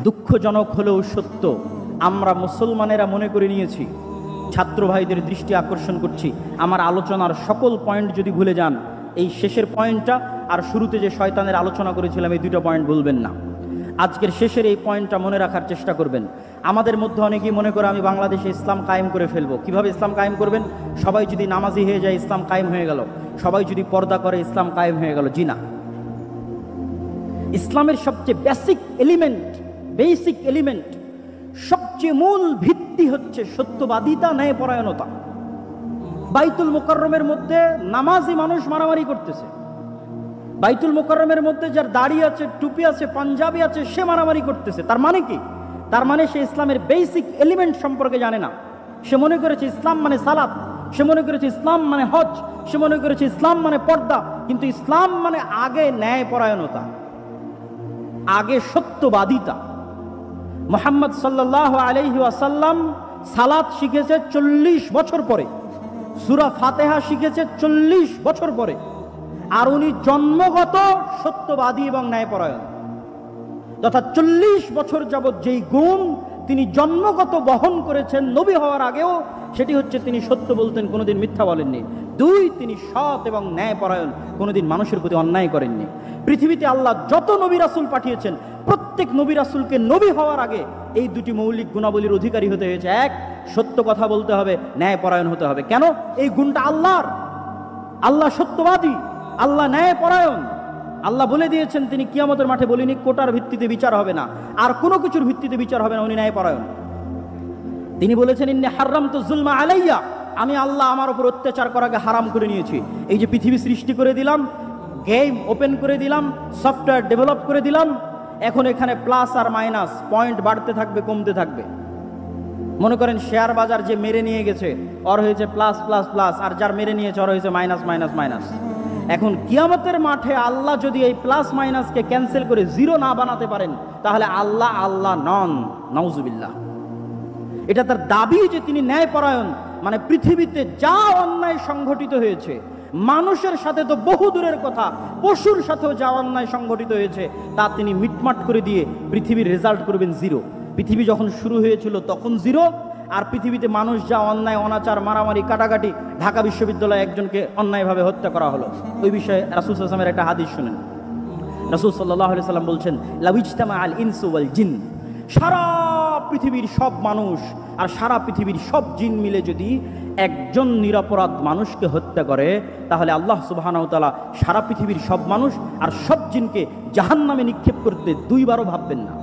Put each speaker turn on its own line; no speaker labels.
দুঃখজনক হলেও সত্য, আমরা মুসলমানেরা মনে করে নিয়েছি, ছাত্র ভাইদের দৃষ্টি আকর্ষণ করছি, আমার আলোচনার সকল পয়েন্ট যদি ভুলে যান, এই শেষের পয়েন্টটা আর শুরুতে যে শয়তানের আলোচনা করেছিলাম এই দুটো পয়েন্ট ভুলবেন না। আজকের শেষের এই পয়েন্টটা মনে রাখার চেষ্টা করবেন। আমাদের মধ্যে অনেকেই মনে করে আমি বাংলাদেশে ইসলাম কায়েম করে ফেলবো। কিভাবে ইসলাম কায়েম করবেন? সবাই যদি নামাজি হয়ে যায় ইসলাম কায়েম হয়ে গেল, সবাই যদি পর্দা করে ইসলাম কায়েম হয়ে গেল। জি না, ইসলামের সবচেয়ে বেসিক এলিমেন্ট, সবচেয়ে মূল ভিত্তি হচ্ছে সত্যবাদিতা, ন্যায়পরায়ণতা। বাইতুল মুকাররমের মধ্যে নামাজি মানুষ মারামারি করতেছে, বাইতুল মুকাররমের মধ্যে যার দাড়ি আছে, টুপি আছে, পাঞ্জাবি আছে, সে মারামারি করতেছে। তার মানে কি? তার মানে সে ইসলামের বেসিক এলিমেন্ট সম্পর্কে জানে না। সে মনে করেছে ইসলাম মানে সালাত, সে মনে করেছে ইসলাম মানে হজ, সে মনে করেছে ইসলাম মানে পর্দা। কিন্তু ইসলাম মানে আগে ন্যায়পরায়ণতা, আগে সত্যবাদিতা। মুহাম্মদ সাল্লাল্লাহু আলাইহি ওয়াসাল্লাম সালাত শিখেছে 40 বছর পরে, সূরা ফাতিহা শিখেছে 40 বছর পরে, আর উনি জন্মগত সত্যবাদী এবং ন্যায়পরায়ণ। তথা 40 বছর যাবৎ যেই গুণ তিনি জন্মগত বহন করেছেন নবী হওয়ার আগেও, সেটি হচ্ছে তিনি সত্য বলতেন, কোনোদিন মিথ্যা বলেননি। 2, তিনি সৎ এবং ন্যায়পরায়ণ, কোনোদিন মানুষের প্রতি অন্যায় করেননি। পৃথিবীতে আল্লাহ যত নবী রাসূল পাঠিয়েছেন, প্রত্যেক নবী রাসূলকে নবী হওয়ার আগে এই দুটি মৌলিক গুণাবলীর অধিকারী হতে হয়েছে। এক, সত্য কথা বলতে হবে, ন্যায়পরায়ণ হতে হবে। কেন? এই গুণটা আল্লাহর। আল্লাহ সত্যবাদী, আল্লাহ ন্যায়পরায়ণ। আল্লাহ বলে দিয়েছেন, তিনি কিয়ামতের মাঠে বলিনি কোটার ভিত্তিতে বিচার হবে না, আর কোনো কিছুর ভিত্তিতে বিচার হবে না, উনি ন্যায়পরায়ণ। তিনি বলেছেন, ইন্নী হারামতু যুলমা আলাইয়া, আমি আল্লাহ আমার উপর অত্যাচার করাকে হারাম করে নিয়েছি। এই যে পৃথিবী সৃষ্টি করে দিলাম, গেম ওপেন করে দিলাম, সফটওয়্যার ডেভেলপ করে দিলাম, এখন এখানে প্লাস আর মাইনাস পয়েন্ট বাড়তে থাকবে, কমতে থাকবে। মনে করেন শেয়ার বাজার যে মেরে নিয়ে গেছে ওর হয়েছে প্লাস প্লাস প্লাস, আর যার মেরে নিয়েছে ওর হয়েছে মাইনাস মাইনাস মাইনাস। এখন কিয়ামতের মাঠে আল্লাহ যদি এই প্লাস মাইনাসকে ক্যান্সেল করে জিরো না বানাতে পারেন, তাহলে আল্লাহ আল্লাহ নন, নাউজুবিল্লাহ। এটা তার দাবি যে তিনি ন্যায়পরায়ণ। মানে পৃথিবীতে যা অন্যায় সংঘটিত হয়েছে, মানুষের সাথে তো বহু দূরের কথা, পশুর সাথেও যা অন্যায় সংঘটিত হয়েছে তা তিনি মিটমাট করে দিয়ে পৃথিবীর রেজাল্ট করবেন জিরো। পৃথিবী যখন শুরু হয়েছিল তখন জিরো, আর পৃথিবীতে মানুষ যা অন্যায়, অনাচার, মারামারি, কাটাকাটি, ঢাকা বিশ্ববিদ্যালয়ে একজনকে অন্যায়ভাবে হত্যা করা হলো, ওই বিষয়ে রাসূল সাল্লাল্লাহু আলাইহি ওয়াসাল্লামের একটা হাদিস শুনেন। রাসূল সাল্লাল্লাহু আলাইহি ওয়াসাল্লাম বলছেন, লাউইজতামা আল ইনসু ওয়াল জিন, সারা পৃথিবীর সব মানুষ আর সারা পৃথিবীর সব জিন মিলে যদি একজন নিরপরাধ মানুষকে হত্যা করে, তাহলে আল্লাহ সুবহানাহু ওয়া তাআলা সারা পৃথিবীর সব মানুষ আর সব জিনকে জাহান্নামে নিক্ষেপ করতে 2 বারও ভাববেন না।